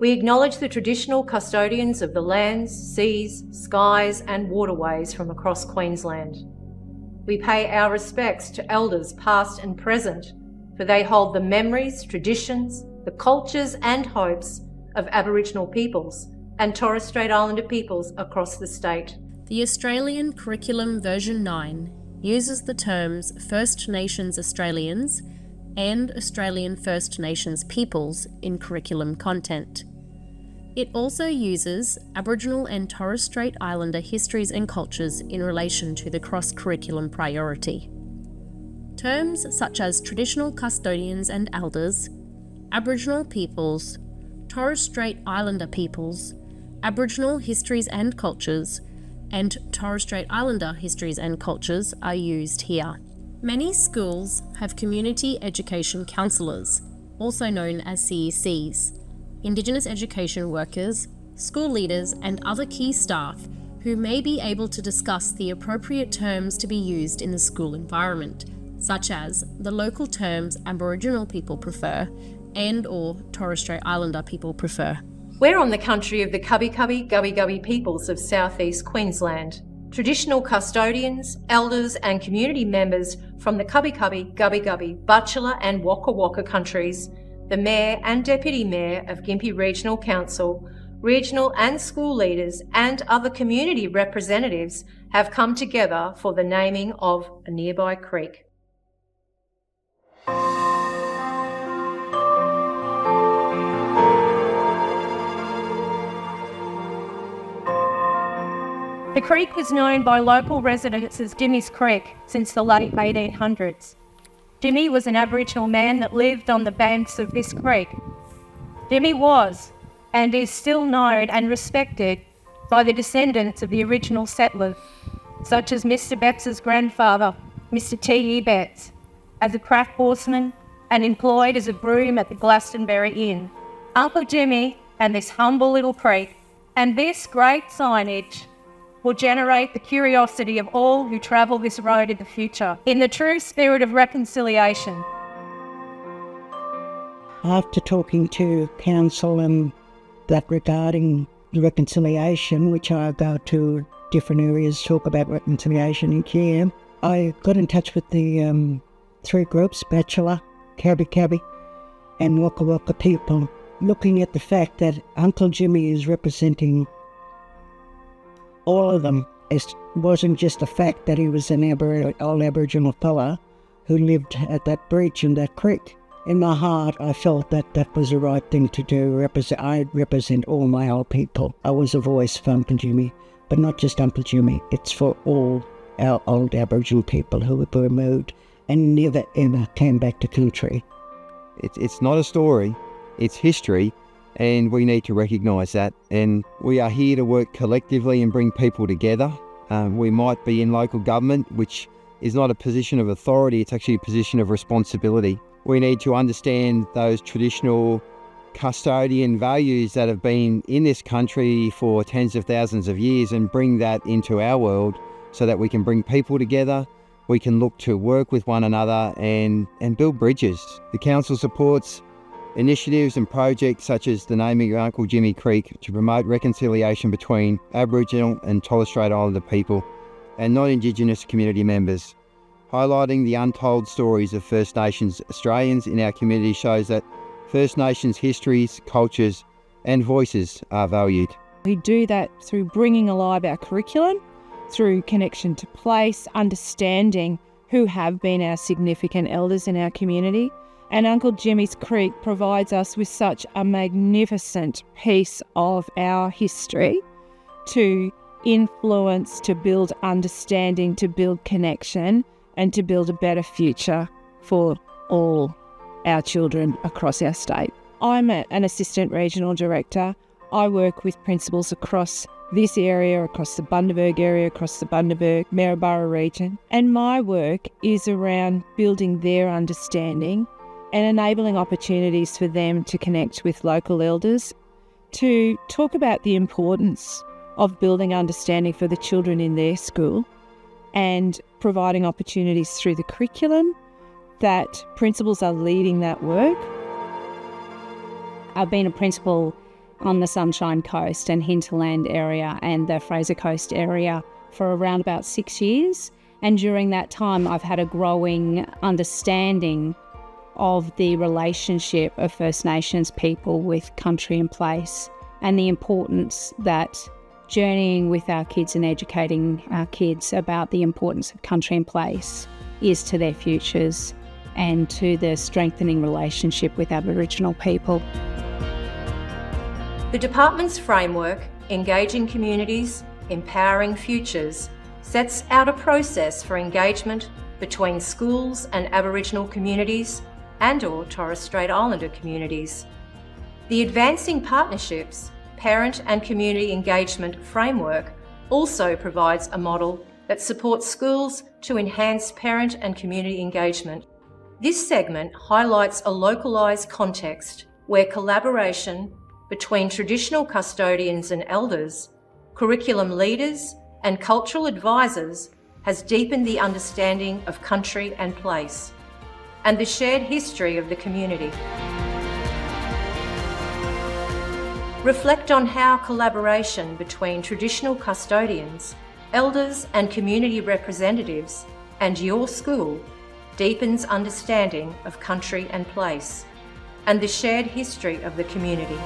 We acknowledge the traditional custodians of the lands, seas, skies and waterways from across Queensland. We pay our respects to elders past and present, for they hold the memories, traditions, the cultures and hopes of Aboriginal peoples and Torres Strait Islander peoples across the state. The Australian Curriculum Version 9 uses the terms First Nations Australians and Australian First Nations peoples in curriculum content. It also uses Aboriginal and Torres Strait Islander histories and cultures in relation to the cross-curriculum priority. Terms such as Traditional Custodians and Elders, Aboriginal peoples, Torres Strait Islander peoples, Aboriginal histories and cultures, and Torres Strait Islander histories and cultures are used here. Many schools have community education counsellors, also known as CECs, Indigenous education workers, school leaders and other key staff who may be able to discuss the appropriate terms to be used in the school environment, such as the local terms Aboriginal people prefer and or Torres Strait Islander people prefer. We're on the country of the Cubby Cubby Gubby Gubby peoples of southeast Queensland. Traditional custodians, elders and community members from the Cubby Cubby Gubby Gubby Butchulla and Waka Waka countries, the Mayor and Deputy Mayor of Gympie Regional Council, regional and school leaders and other community representatives have come together for the naming of a nearby creek. The creek was known by local residents as Jimmy's Creek since the late 1800s. Jimmy was an Aboriginal man that lived on the banks of this creek. Jimmy was, and is still known and respected by the descendants of the original settlers, such as Mr. Betts's grandfather, Mr. T.E. Betts, as a crack horseman and employed as a groom at the Glastonbury Inn. Uncle Jimmy and this humble little creek and this great signage will generate the curiosity of all who travel this road in the future, in the true spirit of reconciliation. After talking to council and that regarding the reconciliation, which I go to different areas, talk about reconciliation and care, I got in touch with the three groups, Bachelor, Cabby and Waka Waka people, looking at the fact that Uncle Jimmy is representing all of them. It wasn't just the fact that he was an old Aboriginal fella who lived at that breach in that creek. In my heart, I felt that that was the right thing to do. I represent all my old people. I was a voice for Uncle Jimmy, but not just Uncle Jimmy. It's for all our old Aboriginal people who were removed and never ever came back to country. It's not a story, it's history. And we need to recognise that. And we are here to work collectively and bring people together. We might be in local government, which is not a position of authority, it's actually a position of responsibility. We need to understand those traditional custodian values that have been in this country for tens of thousands of years and bring that into our world so that we can bring people together. We can look to work with one another and build bridges. The council supports initiatives and projects such as the naming of Uncle Jimmy Creek to promote reconciliation between Aboriginal and Torres Strait Islander people and non-Indigenous community members. Highlighting the untold stories of First Nations Australians in our community shows that First Nations histories, cultures and voices are valued. We do that through bringing alive our curriculum, through connection to place, understanding who have been our significant elders in our community. And Uncle Jimmy's Creek provides us with such a magnificent piece of our history to influence, to build understanding, to build connection, and to build a better future for all our children across our state. I'm an assistant regional director. I work with principals across this area, across the Bundaberg area, across the Bundaberg-Maryborough region. And my work is around building their understanding and enabling opportunities for them to connect with local elders, to talk about the importance of building understanding for the children in their school and providing opportunities through the curriculum that principals are leading that work. I've been a principal on the Sunshine Coast and hinterland area and the Fraser Coast area for around about 6 years. And during that time, I've had a growing understanding of the relationship of First Nations people with country and place, and the importance that journeying with our kids and educating our kids about the importance of country and place is to their futures and to the strengthening relationship with Aboriginal people. The department's framework, Engaging Communities, Empowering Futures, sets out a process for engagement between schools and Aboriginal communities and/or Torres Strait Islander communities. The Advancing Partnerships Parent and Community Engagement Framework also provides a model that supports schools to enhance parent and community engagement. This segment highlights a localised context where collaboration between traditional custodians and elders, curriculum leaders and cultural advisors has deepened the understanding of country and place, and the shared history of the community. Reflect on how collaboration between traditional custodians, elders and community representatives and your school deepens understanding of country and place, and the shared history of the community.